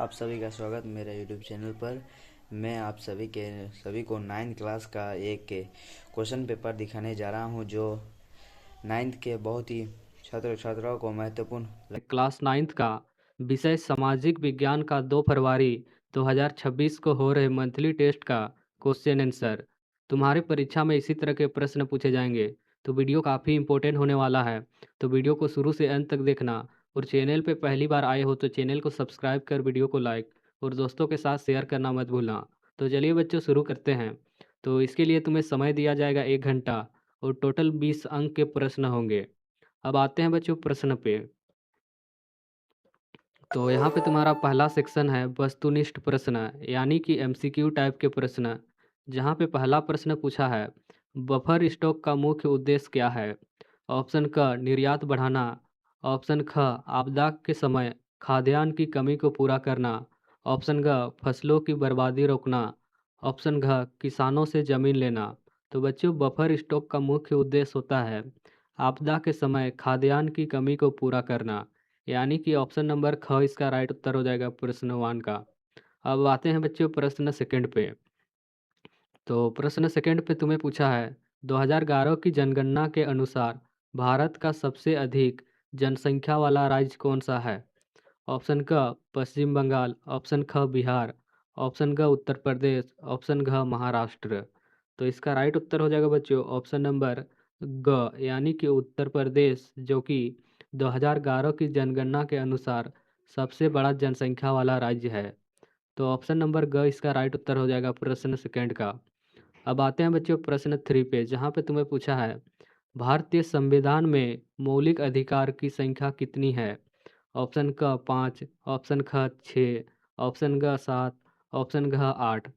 आप सभी का स्वागत मेरे YouTube चैनल पर। मैं आप सभी को 9th क्लास का एक क्वेश्चन पेपर दिखाने जा रहा हूं, जो 9th के बहुत ही छात्र छात्राओं को महत्वपूर्ण। क्लास 9th का विषय सामाजिक विज्ञान का 2 फरवरी 2026 को हो रहे मंथली टेस्ट का क्वेश्चन आंसर। तुम्हारी परीक्षा में इसी तरह के प्रश्न पूछे जाएंगे, तो वीडियो काफ़ी इंपॉर्टेंट होने वाला है। तो वीडियो को शुरू से अंत तक देखना, और चैनल पे पहली बार आए हो तो चैनल को सब्सक्राइब कर वीडियो को लाइक और दोस्तों के साथ शेयर करना मत भूलना। तो चलिए बच्चों, शुरू करते हैं। तो इसके लिए तुम्हें समय दिया जाएगा 1 घंटा, और टोटल 20 अंक के प्रश्न होंगे। अब आते हैं बच्चों प्रश्न पे। तो यहाँ पे तुम्हारा पहला सेक्शन है वस्तुनिष्ठ प्रश्न, यानी कि एमसीक्यू टाइप के प्रश्न। जहाँ पे पहला प्रश्न पूछा है, बफर स्टॉक का मुख्य उद्देश्य क्या है? ऑप्शन क निर्यात बढ़ाना, ऑप्शन ख आपदा के समय खाद्यान्न की कमी को पूरा करना, ऑप्शन ग फसलों की बर्बादी रोकना, ऑप्शन घ किसानों से जमीन लेना। तो बच्चों, बफर स्टॉक का मुख्य उद्देश्य होता है आपदा के समय खाद्यान्न की कमी को पूरा करना, यानी कि ऑप्शन नंबर ख इसका राइट उत्तर हो जाएगा प्रश्न 1 का। अब आते हैं बच्चों प्रश्न सेकंड पे। तो प्रश्न सेकंड पे तुम्हें पूछा है, 2011 की जनगणना के अनुसार भारत का सबसे अधिक जनसंख्या वाला राज्य कौन सा है? ऑप्शन क पश्चिम बंगाल, ऑप्शन ख बिहार, ऑप्शन ग उत्तर प्रदेश, ऑप्शन घ महाराष्ट्र। तो इसका राइट उत्तर हो जाएगा बच्चों ऑप्शन नंबर ग, यानी कि उत्तर प्रदेश, जो कि 2011 की जनगणना के अनुसार सबसे बड़ा जनसंख्या वाला राज्य है। तो ऑप्शन नंबर ग इसका राइट उत्तर हो जाएगा प्रश्न सेकंड का। अब आते हैं बच्चों प्रश्न 3 पे, जहाँ पे तुम्हें पूछा है, भारतीय संविधान में मौलिक अधिकार की संख्या कितनी है? ऑप्शन क 5, ऑप्शन ख 6, ऑप्शन ग 7, ऑप्शन घ 8।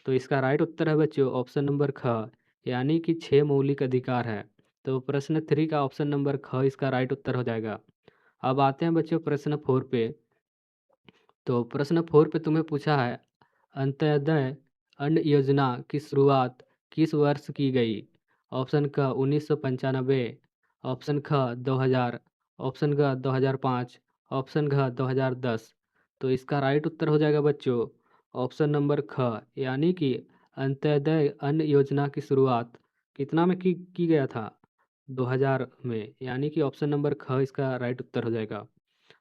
तो इसका राइट उत्तर है बच्चों ऑप्शन नंबर ख, यानी कि 6 मौलिक अधिकार है। तो प्रश्न 3 का ऑप्शन नंबर ख इसका राइट उत्तर हो जाएगा। अब आते हैं बच्चों प्रश्न 4 पे। तो प्रश्न 4 पे तुम्हें पूछा है, अंत्योदय अन्न योजना की शुरुआत किस वर्ष की गई? ऑप्शन क 1995, ऑप्शन ख 2000, ऑप्शन ग 2005, ऑप्शन घ 2010। तो इसका राइट उत्तर हो जाएगा बच्चों ऑप्शन नंबर ख, यानी कि अंत्योदय अन्न योजना की शुरुआत कितना में की गया था? 2000 में, यानी कि ऑप्शन नंबर ख इसका राइट उत्तर हो जाएगा।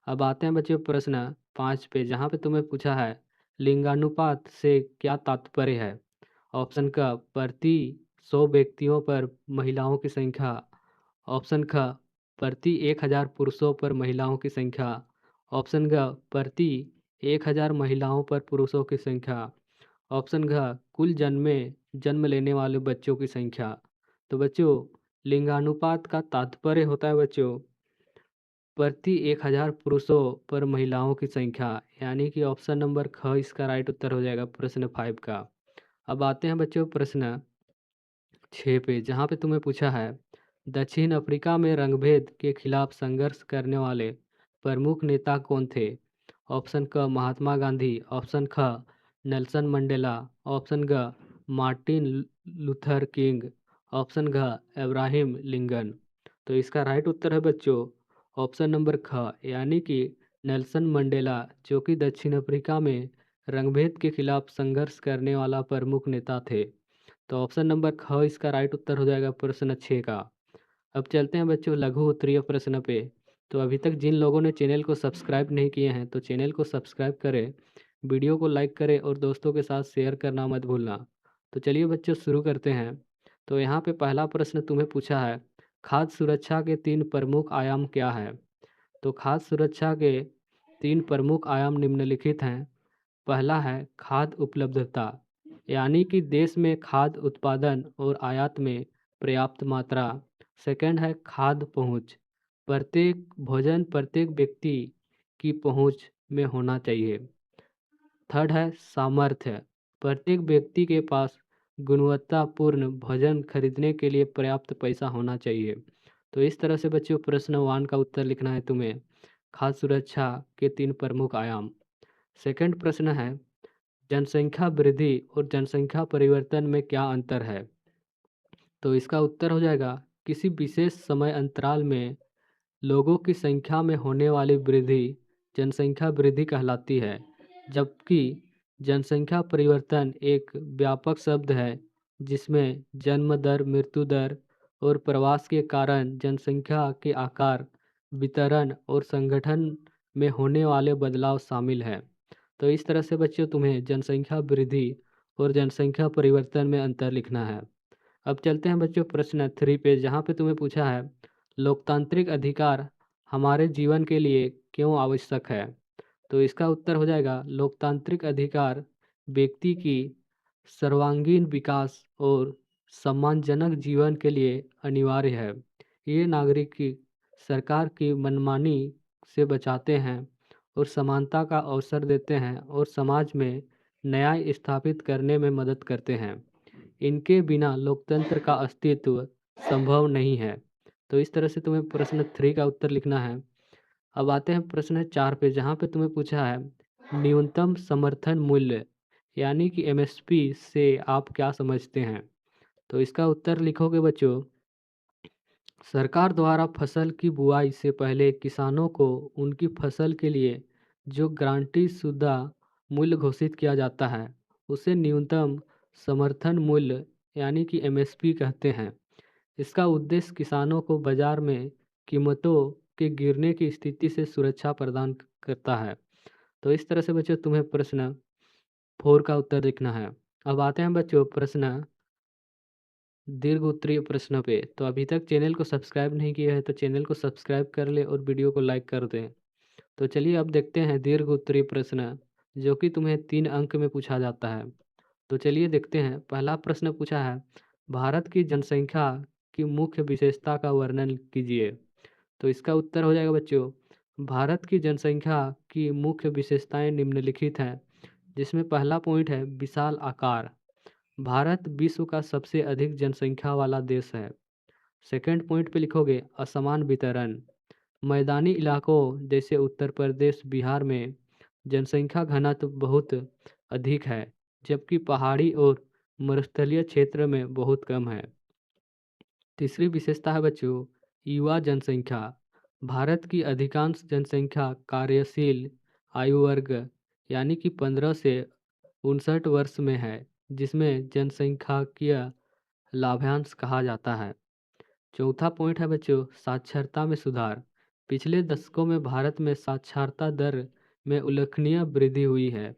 अब आते हैं बच्चों प्रश्न 5 पे, जहाँ पे तुम्हें पूछा है, लिंगानुपात से क्या तात्पर्य है? ऑप्शन क प्रति 100 व्यक्तियों पर महिलाओं की संख्या, ऑप्शन ख प्रति 1000 पुरुषों पर महिलाओं की संख्या, ऑप्शन घ प्रति 1000 महिलाओं पर पुरुषों की संख्या, ऑप्शन घ कुल जन्म लेने वाले बच्चों की संख्या। तो बच्चों, लिंगानुपात का तात्पर्य होता है बच्चों प्रति 1000 पुरुषों पर महिलाओं की संख्या, यानी कि ऑप्शन नंबर ख इसका राइट उत्तर हो जाएगा प्रश्न 5 का। अब आते हैं बच्चों प्रश्न 6 पे, जहाँ पे तुम्हें पूछा है, दक्षिण अफ्रीका में रंगभेद के खिलाफ संघर्ष करने वाले प्रमुख नेता कौन थे? ऑप्शन क महात्मा गांधी, ऑप्शन ख नेल्सन मंडेला, ऑप्शन ग मार्टिन लूथर किंग, ऑप्शन घ अब्राहम लिंकन। तो इसका राइट उत्तर है बच्चों ऑप्शन नंबर ख, यानी कि नेल्सन मंडेला, जो कि दक्षिण अफ्रीका में रंगभेद के खिलाफ संघर्ष करने वाला प्रमुख नेता थे। तो ऑप्शन नंबर ख इसका राइट उत्तर हो जाएगा प्रश्न 6 का। अब चलते हैं बच्चों लघु उत्तरीय प्रश्न पे। तो अभी तक जिन लोगों ने चैनल को सब्सक्राइब नहीं किए हैं, तो चैनल को सब्सक्राइब करें, वीडियो को लाइक करें और दोस्तों के साथ शेयर करना मत भूलना। तो चलिए बच्चों शुरू करते हैं। तो यहाँ पे पहला प्रश्न तुम्हें पूछा है, खाद्य सुरक्षा के 3 प्रमुख आयाम क्या है? तो खाद्य सुरक्षा के 3 प्रमुख आयाम निम्नलिखित हैं। पहला है खाद्य उपलब्धता, यानी कि देश में खाद्य उत्पादन और आयात में पर्याप्त मात्रा। सेकंड है खाद्य पहुंच, प्रत्येक भोजन प्रत्येक व्यक्ति की पहुंच में होना चाहिए। थर्ड है सामर्थ्य, प्रत्येक व्यक्ति के पास गुणवत्तापूर्ण भोजन खरीदने के लिए पर्याप्त पैसा होना चाहिए। तो इस तरह से बच्चों प्रश्न 1 का उत्तर लिखना है तुम्हें, खाद्य सुरक्षा के 3 प्रमुख आयाम। सेकंड प्रश्न है, जनसंख्या वृद्धि और जनसंख्या परिवर्तन में क्या अंतर है? तो इसका उत्तर हो जाएगा, किसी विशेष समय अंतराल में लोगों की संख्या में होने वाली वृद्धि जनसंख्या वृद्धि कहलाती है, जबकि जनसंख्या परिवर्तन एक व्यापक शब्द है जिसमें जन्म दर, मृत्यु दर और प्रवास के कारण जनसंख्या के आकार, वितरण और संगठन में होने वाले बदलाव शामिल हैं। तो इस तरह से बच्चों तुम्हें जनसंख्या वृद्धि और जनसंख्या परिवर्तन में अंतर लिखना है। अब चलते हैं बच्चों प्रश्न 3 पे, जहाँ पे तुम्हें पूछा है लोकतांत्रिक अधिकार हमारे जीवन के लिए क्यों आवश्यक है। तो इसका उत्तर हो जाएगा लोकतांत्रिक अधिकार व्यक्ति की सर्वांगीण विकास और सम्मानजनक जीवन के लिए अनिवार्य है। ये नागरिक की सरकार की मनमानी से बचाते हैं और समानता का अवसर देते हैं और समाज में न्याय स्थापित करने में मदद करते हैं। इनके बिना लोकतंत्र का अस्तित्व संभव नहीं है। तो इस तरह से तुम्हें प्रश्न 3 का उत्तर लिखना है। अब आते हैं प्रश्न 4 पे, जहाँ पे तुम्हें पूछा है न्यूनतम समर्थन मूल्य यानी कि एमएसपी से आप क्या समझते हैं। तो इसका उत्तर लिखोगे बच्चों, सरकार द्वारा फसल की बुआई से पहले किसानों को उनकी फसल के लिए जो गारंटी शुदा मूल्य घोषित किया जाता है उसे न्यूनतम समर्थन मूल्य यानी कि एमएसपी कहते हैं। इसका उद्देश्य किसानों को बाजार में कीमतों के गिरने की स्थिति से सुरक्षा प्रदान करता है। तो इस तरह से बच्चों तुम्हें प्रश्न 4 का उत्तर लिखना है। अब आते हैं बच्चों प्रश्न दीर्घ उत्तरीय प्रश्न पे। तो अभी तक चैनल को सब्सक्राइब नहीं किया है तो चैनल को सब्सक्राइब कर ले और वीडियो को लाइक कर दें। तो चलिए अब देखते हैं दीर्घ उत्तरीय प्रश्न जो कि तुम्हें 3 अंक में पूछा जाता है। तो चलिए देखते हैं। पहला प्रश्न पूछा है भारत की जनसंख्या की मुख्य विशेषता का वर्णन कीजिए। तो इसका उत्तर हो जाएगा बच्चों, भारत की जनसंख्या की मुख्य विशेषताएं निम्नलिखित हैं, जिसमें पहला पॉइंट है विशाल आकार। भारत विश्व का सबसे अधिक जनसंख्या वाला देश है। सेकंड पॉइंट पे लिखोगे असमान वितरण। मैदानी इलाकों जैसे उत्तर प्रदेश, बिहार में जनसंख्या घनत्व बहुत अधिक है, जबकि पहाड़ी और मरुस्थलीय क्षेत्र में बहुत कम है। तीसरी विशेषता है बच्चों युवा जनसंख्या। भारत की अधिकांश जनसंख्या कार्यशील आयु वर्ग यानी कि 15 से 59 वर्ष में है, जिसमें जनसंख्याकीय लाभांश कहा जाता है। चौथा पॉइंट है बच्चों साक्षरता में सुधार। पिछले दशकों में भारत में साक्षरता दर में उल्लेखनीय वृद्धि हुई है,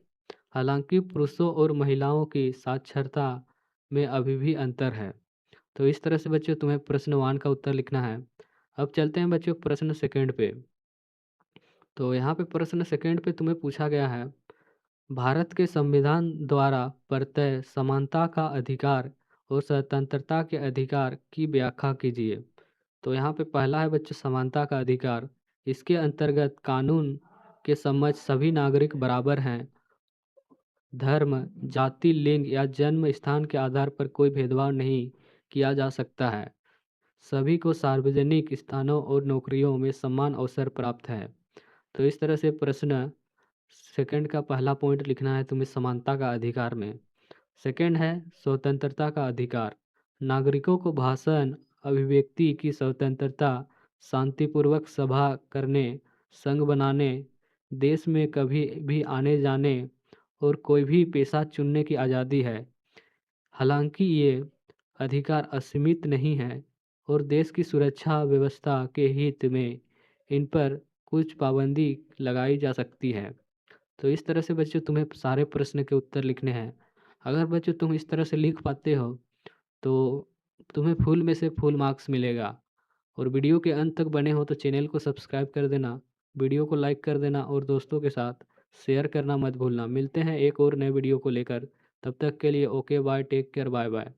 हालांकि पुरुषों और महिलाओं की साक्षरता में अभी भी अंतर है। तो इस तरह से बच्चों तुम्हें प्रश्न 1 का उत्तर लिखना है। अब चलते हैं बच्चों प्रश्न सेकंड पे। तो यहाँ पे प्रश्न सेकंड पे तुम्हें पूछा गया है भारत के संविधान द्वारा प्रत्यय समानता का अधिकार और स्वतंत्रता के अधिकार की व्याख्या कीजिए। तो यहाँ पे पहला है बच्चों समानता का अधिकार। इसके अंतर्गत कानून के समक्ष सभी नागरिक बराबर हैं। धर्म, जाति, लिंग या जन्म स्थान के आधार पर कोई भेदभाव नहीं किया जा सकता है। सभी को सार्वजनिक स्थानों और नौकरियों में समान अवसर प्राप्त है। तो इस तरह से प्रश्न सेकंड का पहला पॉइंट लिखना है तुम्हें समानता का अधिकार में। सेकंड है स्वतंत्रता का अधिकार। नागरिकों को भाषण, अभिव्यक्ति की स्वतंत्रता, शांतिपूर्वक सभा करने, संघ बनाने, देश में कभी भी आने जाने और कोई भी पेशा चुनने की आज़ादी है। हालांकि ये अधिकार असीमित नहीं है और देश की सुरक्षा व्यवस्था के हित में इन पर कुछ पाबंदी लगाई जा सकती है। तो इस तरह से बच्चों तुम्हें सारे प्रश्न के उत्तर लिखने हैं। अगर बच्चों तुम इस तरह से लिख पाते हो तो तुम्हें फुल में से फुल मार्क्स मिलेगा। और वीडियो के अंत तक बने हो तो चैनल को सब्सक्राइब कर देना, वीडियो को लाइक कर देना और दोस्तों के साथ शेयर करना मत भूलना। मिलते हैं एक और नए वीडियो को लेकर, तब तक के लिए okay bye, take care, bye bye.